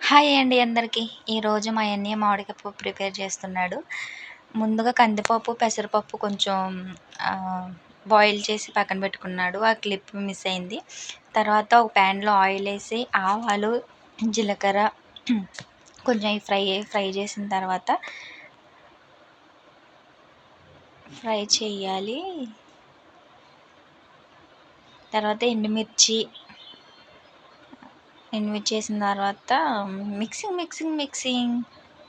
Hi అండి అందరికీ. ఈరోజు మా అన్నయ్య మామిడికాయ పప్పు ప్రిపేర్ చేస్తున్నాడు. ముందుగా కందిపప్పు, పెసరపప్పు కొంచెం బాయిల్ చేసి పక్కన పెట్టుకున్నాడు. ఆ క్లిప్ మిస్ అయింది. తర్వాత ఒక ప్యాన్‌లో ఆయిలేసి ఆవాలు, జీలకర్ర కొంచెం ఫ్రై చేసిన తర్వాత ఫ్రై చేయాలి. తర్వాత ఎండుమిర్చి వేసిన తర్వాత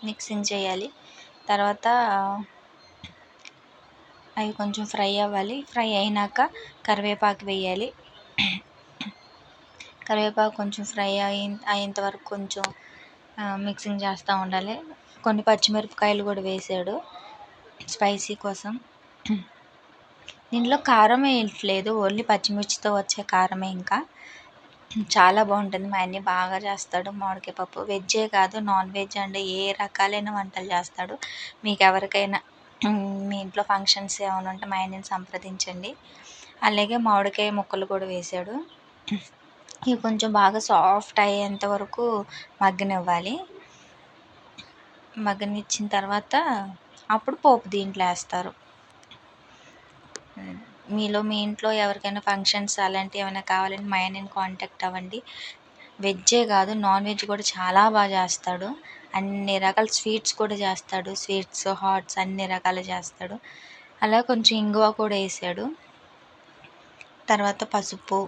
మిక్సింగ్ చేయాలి. తర్వాత అవి కొంచెం ఫ్రై అవ్వాలి. ఫ్రై అయినాక కరివేపాకు వేయాలి. కరివేపాకు కొంచెం ఫ్రై అయ్యేంత వరకు కొంచెం మిక్సింగ్ చేస్తూ ఉండాలి. కొన్ని పచ్చిమిరపకాయలు కూడా వేసాడు స్పైసీ కోసం. దీంట్లో కారం వేయట్లేదు, ఓన్లీ పచ్చిమిర్చితో వచ్చే కారమే. ఇంకా చాలా బాగుంటుంది. మా అన్నయ్య బాగా చేస్తాడు మామిడికాయ పప్పు. వెజ్జే కాదు, నాన్ వెజ్ అండ్ ఏ రకాలైన వంటలు చేస్తాడు. మీకు ఎవరికైనా మీ ఇంట్లో ఫంక్షన్స్ ఏమైనా ఉంటే మా అన్నయ్యని సంప్రదించండి. అలాగే మామిడికాయ ముక్కలు కూడా వేసాడు. ఇవి కొంచెం బాగా సాఫ్ట్ అయ్యేంత వరకు మగ్గనివ్వాలి. మగ్గనిచ్చిన తర్వాత అప్పుడు పోపు దీంట్లో వేస్తారు. మీ ఇంట్లో ఎవరికైనా ఫంక్షన్స్ అలాంటివి ఏమైనా కావాలంటే మా అన్నయ్యని కాంటాక్ట్ అవ్వండి. వెజ్జే కాదు, నాన్ వెజ్ కూడా చాలా బాగా చేస్తాడు. అన్ని రకాల స్వీట్స్ కూడా చేస్తాడు. స్వీట్స్, హాట్స్ అన్ని రకాలు చేస్తాడు. అలా కొంచెం ఇంగువ కూడా వేసాడు. తర్వాత పసుపు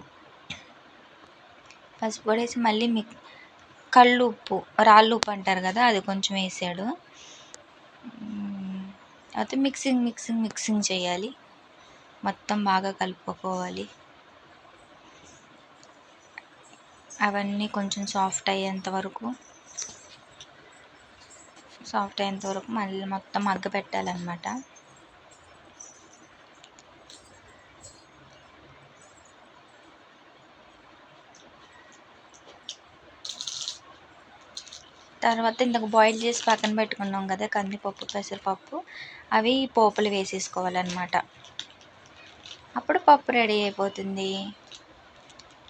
కూడా వేసి మళ్ళీ కళ్ళు ఉప్పు, రాళ్ళు ఉప్పు అంటారు కదా, అది కొంచెం వేసాడు. అయితే మిక్సింగ్ చేయాలి. మొత్తం బాగా కలుపుకోవాలి. అవన్నీ కొంచెం సాఫ్ట్ అయ్యేంత వరకు మళ్ళీ మొత్తం మగ్గపెట్టాలన్నమాట. తర్వాత ఇందాక బాయిల్ చేసి పక్కన పెట్టుకున్నాం కదా కందిపప్పు, పెసరపప్పు, అవి పోపులు వేసేసుకోవాలన్నమాట. అప్పుడు పప్పు రెడీ అయిపోతుంది.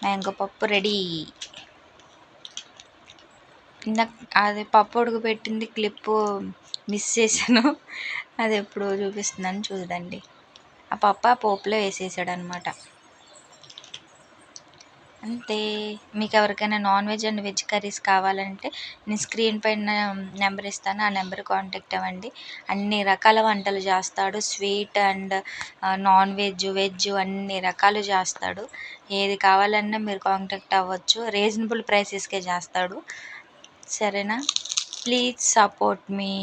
మ్యాంగో పప్పు రెడీ. ఇందాక అది పప్పు ఉడకబెట్టింది క్లిప్పు మిస్ చేశాను. అది ఎప్పుడు చూపిస్తున్నాను చూడండి. ఆ పప్పు ఆ పోపులో వేసేసాడు అనమాట. అంతే. మీకు ఎవరికైనా non veg and veg curries కావాలంటే నేను స్క్రీన్ పైన నెంబర్ ఇస్తాను, ఆ నెంబర్ కాంటాక్ట్ అవ్వండి. అన్ని రకాల వంటలు చేస్తాడు. స్వీట్ అండ్ నాన్ వెజ్ అన్ని రకాలు చేస్తాడు. ఏది కావాలన్నా మీరు కాంటాక్ట్ అవ్వచ్చు. రీజనబుల్ ప్రైసెస్కే చేస్తాడు. సరేనా? Please support me.